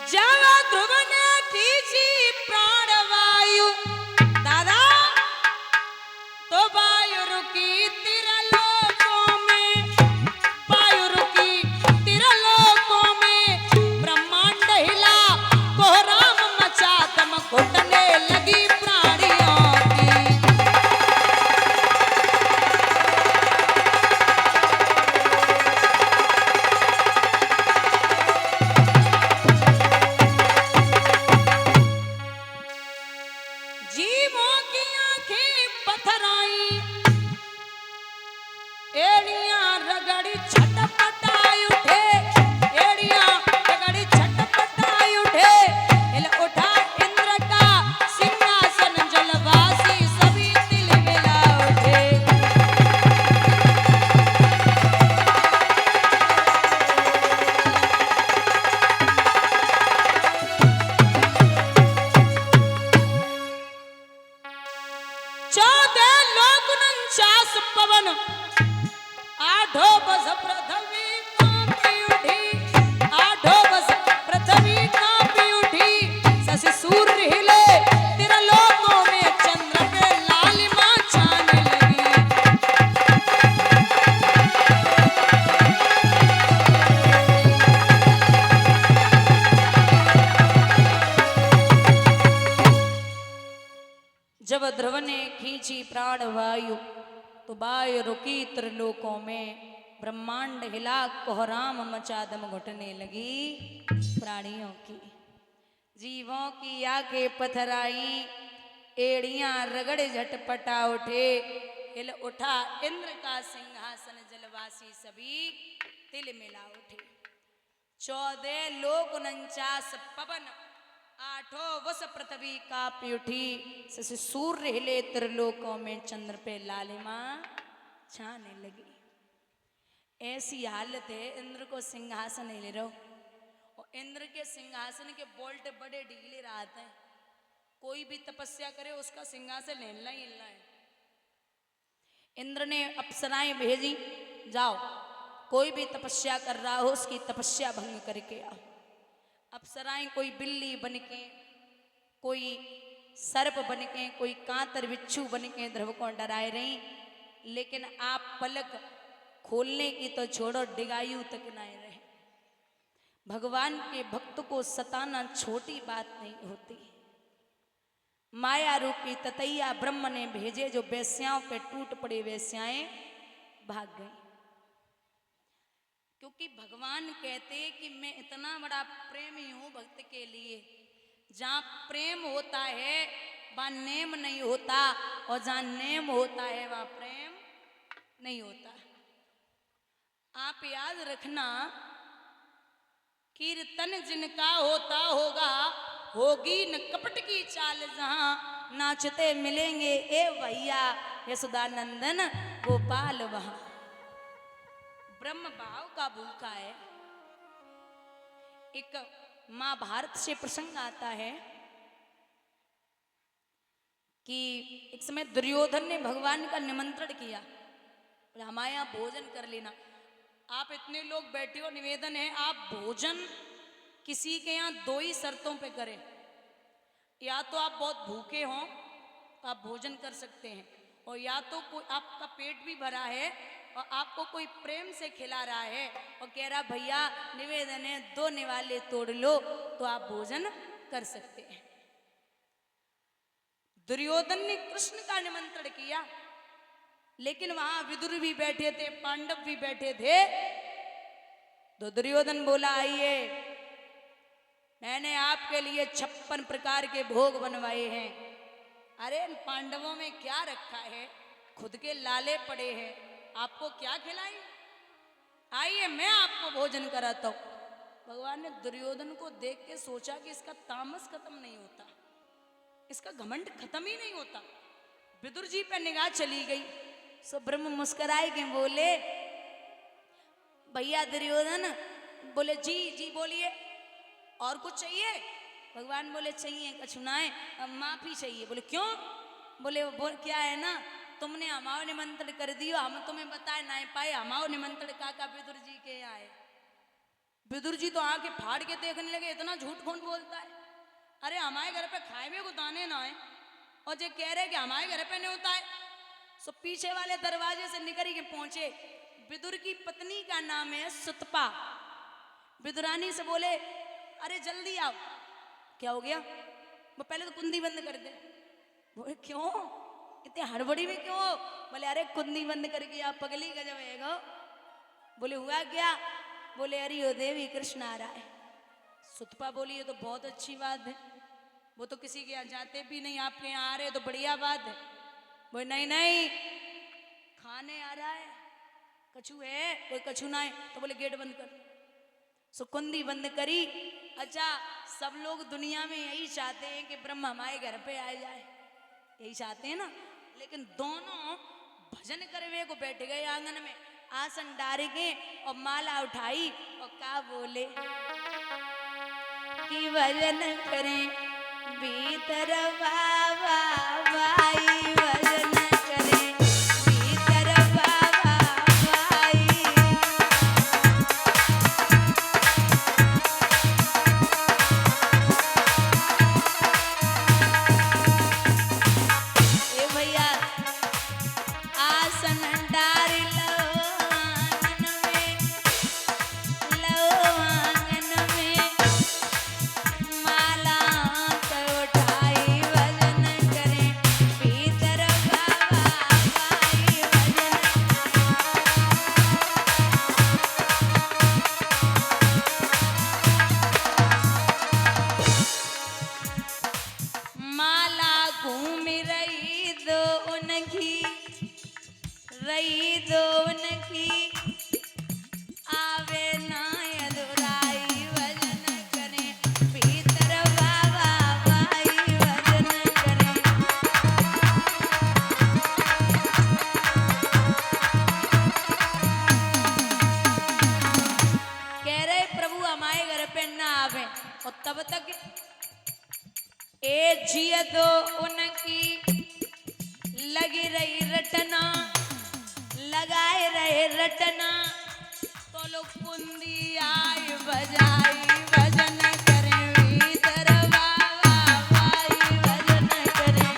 जब ध्रुव ने खींची प्राणवायु दादा तो वायु रुकी तिरलोकों में, वायु रुकी तिरलोकों में, ब्रह्मांड हिला कोहराम मचा दम घुटने लगी प्राणियों की। जीवों की आंखें पथराई, एड़ियां रगड़ी छटपटाई उठे, एड़ियां रगड़ी छटपटाई उठे, हिल उठा इंद्र का सिंहासन, जलवासी सभी तिलमिला उठे। चौदह लोक 49 पवन, आठों बस पृथ्वी कांपी उठी, आठों बस पृथ्वी कांपी उठी, शशि सूर्य हिले तिरलोकों में, चंद्र पे लालिमा छाने लगी। जब ध्रुव ने खींची प्राण वायु तो वायु रुकी त्रिलोकों में, ब्रह्मांड हिला कोहराम मचा दम घुटने लगी प्राणियों की। जीवों की आंखें पथराई, एड़ियां रगड़े झटपटा उठे, हिल उठा इंद्र का सिंहासन, जलवासी सभी तिलमिला उठे। 14 लोक 49 पवन, आठों वस पृथ्वी कांपी उठी, शशि सूर्य हिले त्रिलोकों में, चंद्र पे लालिमा छाने लगी। ऐसी हालत है, इंद्र को सिंहासन हिले रहो, और इंद्र के सिंहासन के बोल्ट बड़े ढीले रहते हैं। कोई भी तपस्या करे उसका सिंहासन हिलना ही हिलना है। इंद्र ने अप्सराएं भेजी, जाओ कोई भी तपस्या कर रहा हो उसकी तपस्या भंग करके आओ। अप्सराएं कोई बिल्ली बनके, कोई सर्प बनके, कोई कांतर बिच्छू बनके ध्रुव को डराए रही, लेकिन आप पलक खोलने की तो छोड़ो, डिगायु तक न रहे। भगवान के भक्त को सताना छोटी बात नहीं होती। माया रूपी ततैया ब्रह्म ने भेजे, जो वेश्याओं पे टूट पड़ी वेश्याएं भाग गई। क्योंकि भगवान कहते कि मैं इतना बड़ा प्रेमी हूं भक्त के लिए, जहां प्रेम होता है वहां नेम नहीं होता, और जहां नेम होता है वहां प्रेम नहीं होता। आप याद रखना, कीर्तन जिनका होता होगा, होगी न कपट की चाल, जहां नाचते मिलेंगे ए भैया यशोदानंदन गोपाल, वहां ब्रह्म भाव का भूखा है। एक महाभारत से प्रसंग आता है कि एक समय दुर्योधन ने भगवान का निमंत्रण किया, हमारे यहाँ भोजन कर लेना। आप इतने लोग बैठे हो, निवेदन है आप भोजन किसी के यहाँ 2 ही शर्तों पे करें। या तो आप बहुत भूखे हों तो आप भोजन कर सकते हैं, और या तो कोई आपका पेट भी भरा है और आपको कोई प्रेम से खिला रहा है और कह रहा भैया निवेदन है 2 निवाले तोड़ लो, तो आप भोजन कर सकते हैं। दुर्योधन ने कृष्ण का निमंत्रण किया, लेकिन वहां विदुर भी बैठे थे, पांडव भी बैठे थे। तो दुर्योधन बोला आइए, मैंने आपके लिए 56 प्रकार के भोग बनवाए हैं। अरे इन पांडवों में क्या रखा है, खुद के लाले पड़े हैं, आपको क्या खिलाएं, आइए मैं आपको भोजन कराता हूं। भगवान ने दुर्योधन को देख के सोचा कि इसका तामस खत्म नहीं होता, इसका घमंड खत्म ही नहीं होता। विदुर जी पे निगाह चली गई, सो ब्रह्म मुस्कुराए के बोले भैया दुर्योधन, बोले जी जी बोलिए, और कुछ चाहिए? भगवान बोले चाहिए कछु नाए, माफी चाहिए। बोले क्यों? बोले क्या है ना, तुमने हमारो निमंत्रण कर दियो, हम तुम्हें बताए ना पाए, हमारो निमंत्रण काका विदुर जी के आए। विदुर जी तो आके फाड़ के देखने लगे, इतना झूठ कौन बोलता है। अरे हमारे घर पे खाए हुए को दाने ना आए और जो कह रहे कि हमारे घर पे नहीं होता है। सो पीछे वाले दरवाजे से निकल के पहुंचे। विदुर की पत्नी का नाम है सुतपा। विदुरानी से बोले अरे जल्दी आओ। क्या हो गया? वो पहले तो कुंडी बंद कर दे। बोले क्यों इतने हड़बड़ी में क्यों? बोले अरे कुंडी बंद करके आप पगली गजब है गो। बोले हुआ क्या? बोले अरे ओ देवी कृष्ण आ रहा है। सुतपा बोली ये तो बहुत अच्छी बात है, वो तो किसी के यहाँ जाते भी नहीं, आपके यहाँ आ रहे तो बढ़िया बात है। बोले नहीं नहीं खाने आ रहा है, कछू है, कोई कछू ना है। तो बोले गेट बंद कर। सो कुंडी बंद करी। अच्छा सब लोग दुनिया में यही चाहते हैं कि ब्रह्म हमारे घर पे आ जाए, यही चाहते हैं ना। लेकिन दोनों भजन करवे को बैठ गए आंगन में, आसन डारे के और माला उठाई और का बोले कि भजन करें भीतर बाबा भाई, भजन करें भीतर बाबा भाई। ए भैया आसन डार लो आंगन में, लो आंगन में माला तो उठाई, भजन करें भीतर बाबा भाई, भजन। माला घूम रही दो उनकी, रही दो उनकी आवे ना अधुराई, भजन करें भीतर बाबा भाई, भजन करें। कह रहे प्रभु हमारे घर पे ना आवे, और तब तक ए जिया दो उनकी लगी रही रटना, लगाए रहे रटना। तो लोग कुंदी आई बजाई, भजन करें भीतर बाबा भाई, भजन करें।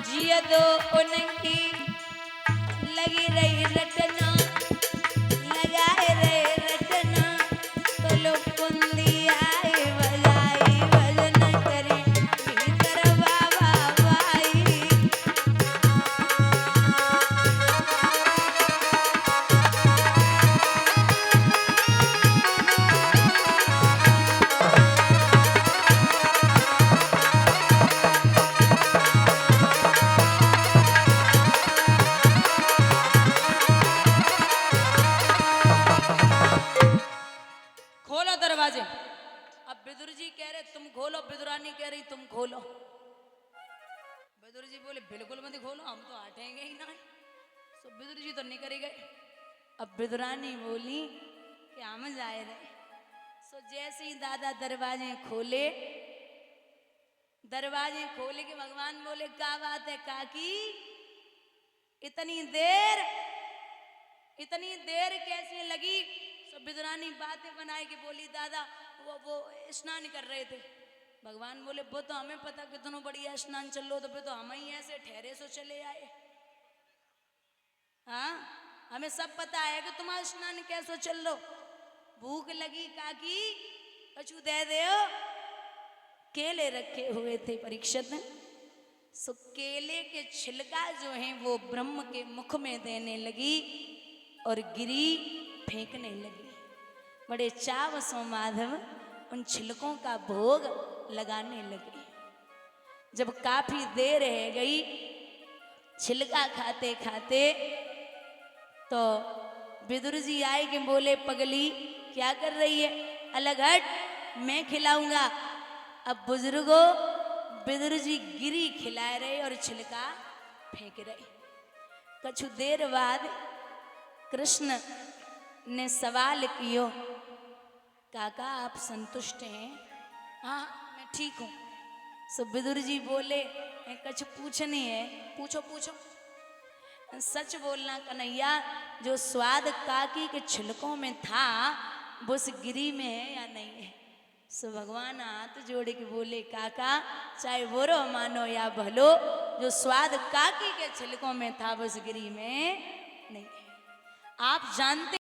जिया दो उनकी लगी रही रटना, लगाए रहे रटना। तो लोग कुंदी आए बजाई, भजन करें भीतर बाबा भाई। खोलो दरवाजे। अब विदुर जी कह रहे तुम खोलो, विदुरानी कह रही तुम खोलो। विदुर जी बोले बिल्कुल मत खोलो, हम तो हटेंगे ही ना। सो विदुर जी तो निकल गए। अब विदुरानी बोली कि हम जाए रहे। सो जैसे ही दादा दरवाजे खोले, दरवाजे खोले के भगवान बोले क्या बात है काकी, इतनी देर कैसे लगी? सो विदुरानी बातें बनाए कि बोली दादा वो स्नान कर रहे थे। भगवान बोले वो तो हमें पता कितना बढ़िया स्नान चल लो, तो फिर तो हम ही ऐसे ठहरे सो चले आए। हाँ हमें सब पता है कि तुम्हारा स्नान कैसे चल लो। भूख लगी काकी कछु दे दो। केले रखे हुए थे परीक्षित ने। सो केले के छिलका जो है वो ब्रह्म के मुख में देने लगी और गिरी फेंकने लगी। बड़े चाव सो माधव उन छिलकों का भोग लगाने लगे। जब काफी देर रह गई छिलका खाते खाते, तो विदुर जी आए कि बोले पगली क्या कर रही है? अलग हट, मैं खिलाऊंगा। अब बुजुर्गों विदुर जी गिरी खिला रहे और छिलका फेंक रहे। कुछ देर बाद कृष्ण ने सवाल कियो काका आप संतुष्ट हैं? हाँ मैं ठीक हूँ। सो विदुर जी बोले कुछ पूछनी है? पूछो पूछो। सच बोलना कन्हैया, जो स्वाद काकी के छिलकों में था वो उस गिरी में है या नहीं है? सो भगवान हाथ जोड़ के बोले काका चाहे बुरो मानो या भलो, जो स्वाद काकी के छिलकों में था वो उस गिरी में नहीं है। आप जानते